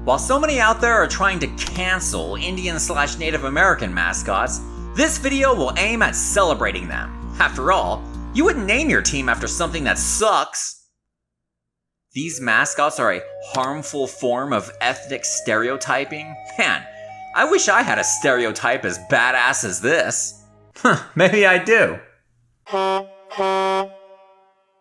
While so many out there are trying to cancel Indian/Native American mascots, this video will aim at celebrating them. After all, you wouldn't name your team after something that sucks. These mascots are a harmful form of ethnic stereotyping. Man, I wish I had a stereotype as badass as this. Maybe I do.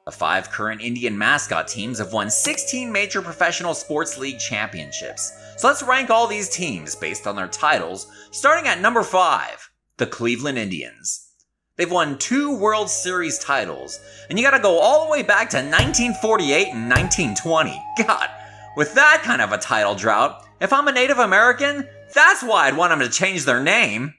The 5 current Indian mascot teams have won 16 major professional sports league championships. So let's rank all these teams based on their titles, starting at number 5, the Cleveland Indians. They've won 2 World Series titles, and you gotta go all the way back to 1948 and 1920. God, with that kind of a title drought, if I'm a Native American, that's why I'd want them to change their name.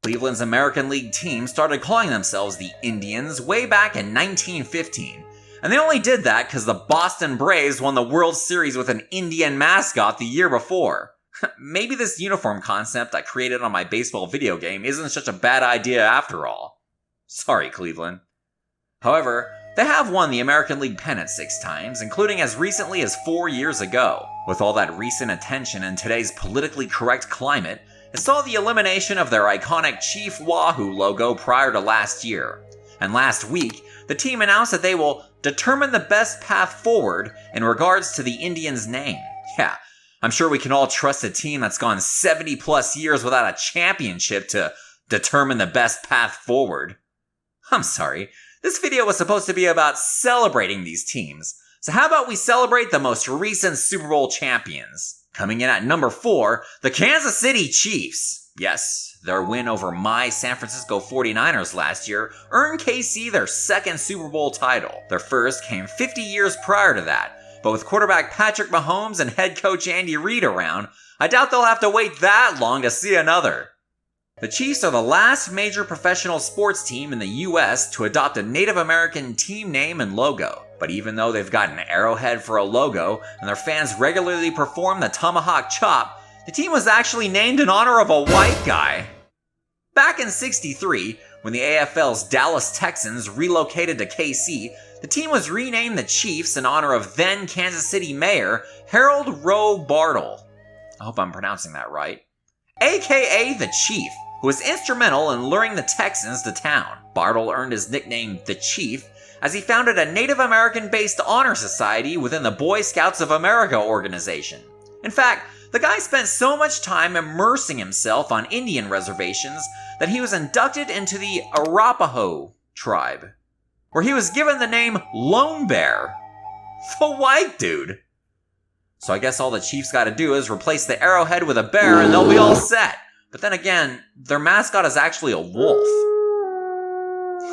Cleveland's American League team started calling themselves the Indians way back in 1915, and they only did that because the Boston Braves won the World Series with an Indian mascot the year before. Maybe this uniform concept I created on my baseball video game isn't such a bad idea after all. Sorry, Cleveland. However, they have won the American League pennant 6 times, including as recently as 4 years ago. With all that recent attention in today's politically correct climate, it saw the elimination of their iconic Chief Wahoo logo prior to last year. And last week, the team announced that they will determine the best path forward in regards to the Indians' name. Yeah, I'm sure we can all trust a team that's gone 70 plus years without a championship to determine the best path forward. I'm sorry, this video was supposed to be about celebrating these teams, so how about we celebrate the most recent Super Bowl champions? Coming in at number 4, the Kansas City Chiefs. Yes, their win over my San Francisco 49ers last year earned KC their 2nd Super Bowl title. Their first came 50 years prior to that, but with quarterback Patrick Mahomes and head coach Andy Reid around, I doubt they'll have to wait that long to see another. The Chiefs are the last major professional sports team in the US to adopt a Native American team name and logo. But even though they've got an arrowhead for a logo and their fans regularly perform the tomahawk chop, the team was actually named in honor of a white guy. Back in '63, when the AFL's Dallas Texans relocated to KC, the team was renamed the Chiefs in honor of then Kansas City Mayor Harold Roe Bartle. I hope I'm pronouncing that right. AKA the Chief, who was instrumental in luring the Texans to town. Bartle earned his nickname the Chief as he founded a Native American-based honor society within the Boy Scouts of America organization. In fact, the guy spent so much time immersing himself on Indian reservations that he was inducted into the Arapaho tribe, where he was given the name Lone Bear. The white dude. So I guess all the Chiefs gotta do is replace the arrowhead with a bear and they'll be all set. But then again, their mascot is actually a wolf.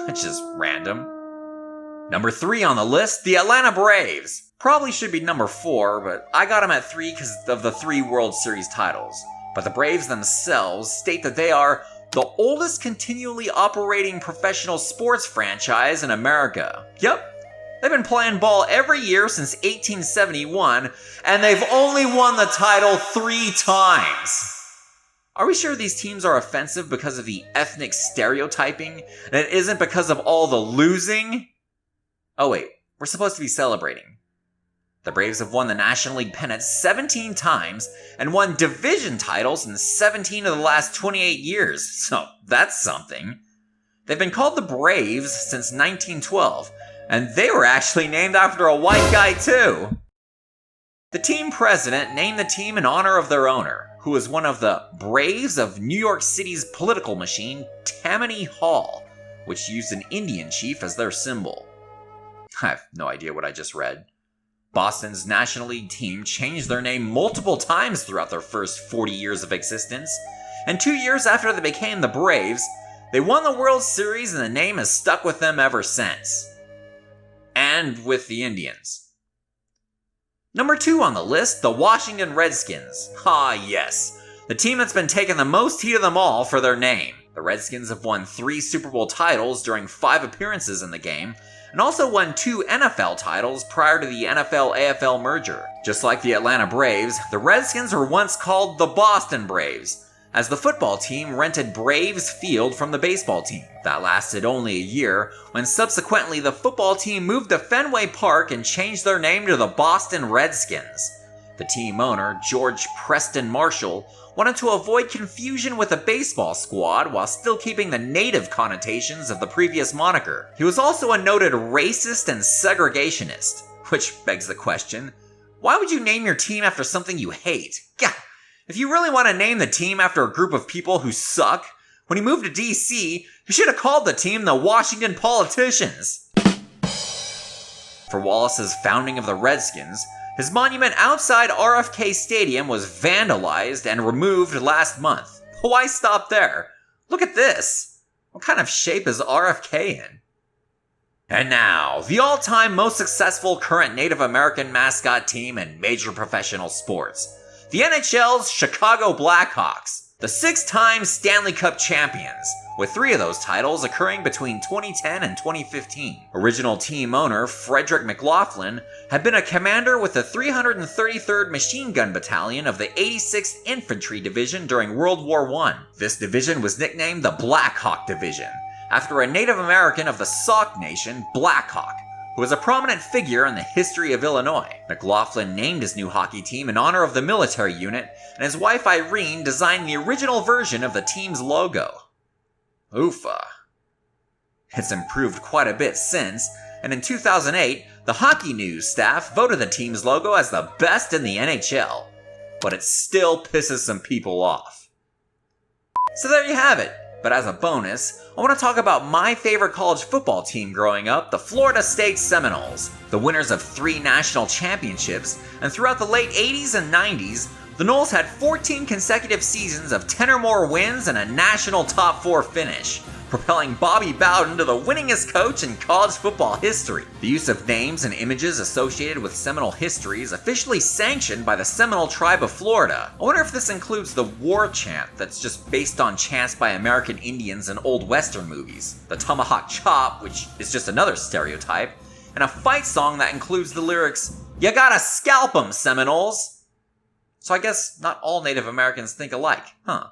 Which is random. Number 3 on the list, the Atlanta Braves. Probably should be number 4, but I got them at 3 because of the 3 World Series titles. But the Braves themselves state that they are the oldest continually operating professional sports franchise in America. Yep. They've been playing ball every year since 1871, and they've only won the title 3 times. Are we sure these teams are offensive because of the ethnic stereotyping, and it isn't because of all the losing? Oh wait, we're supposed to be celebrating. The Braves have won the National League pennant 17 times and won division titles in 17 of the last 28 years, so that's something. They've been called the Braves since 1912, and they were actually named after a white guy too. The team president named the team in honor of their owner, who was one of the Braves of New York City's political machine, Tammany Hall, which used an Indian chief as their symbol. I have no idea what I just read. Boston's National League team changed their name multiple times throughout their first 40 years of existence, and 2 years after they became the Braves, they won the World Series and the name has stuck with them ever since. And with the Indians. Number 2 on the list, the Washington Redskins. Ah yes, the team that's been taking the most heat of them all for their name. The Redskins have won 3 Super Bowl titles during 5 appearances in the game, and also won 2 NFL titles prior to the NFL-AFL merger. Just like the Atlanta Braves, the Redskins were once called the Boston Braves, as the football team rented Braves Field from the baseball team. That lasted only a year, when subsequently the football team moved to Fenway Park and changed their name to the Boston Redskins. The team owner, George Preston Marshall, wanted to avoid confusion with the baseball squad while still keeping the native connotations of the previous moniker. He was also a noted racist and segregationist, which begs the question, why would you name your team after something you hate? Gah! If you really want to name the team after a group of people who suck, when he moved to DC, you should have called the team the Washington Politicians. For Wallace's founding of the Redskins, his monument outside RFK Stadium was vandalized and removed last month. But why stop there? Look at this. What kind of shape is RFK in? And now, the all-time most successful current Native American mascot team in major professional sports. The NHL's Chicago Blackhawks, the 6-time Stanley Cup champions, with 3 of those titles occurring between 2010 and 2015. Original team owner Frederick McLaughlin had been a commander with the 333rd Machine Gun Battalion of the 86th Infantry Division during World War I. This division was nicknamed the Black Hawk Division, after a Native American of the Sauk Nation, Black Hawk, who was a prominent figure in the history of Illinois. McLaughlin named his new hockey team in honor of the military unit, and his wife Irene designed the original version of the team's logo. Oofa. It's improved quite a bit since, and in 2008, the Hockey News staff voted the team's logo as the best in the NHL. But it still pisses some people off. So there you have it. But as a bonus, I want to talk about my favorite college football team growing up, the Florida State Seminoles. The winners of 3 national championships, and throughout the late 80s and 90s, the Noles had 14 consecutive seasons of 10 or more wins and a national top 4 finish, propelling Bobby Bowden to the winningest coach in college football history. The use of names and images associated with Seminole history is officially sanctioned by the Seminole Tribe of Florida. I wonder if this includes the war chant that's just based on chants by American Indians in old Western movies, the tomahawk chop, which is just another stereotype, and a fight song that includes the lyrics, "You gotta scalp 'em, Seminoles." So I guess not all Native Americans think alike, huh?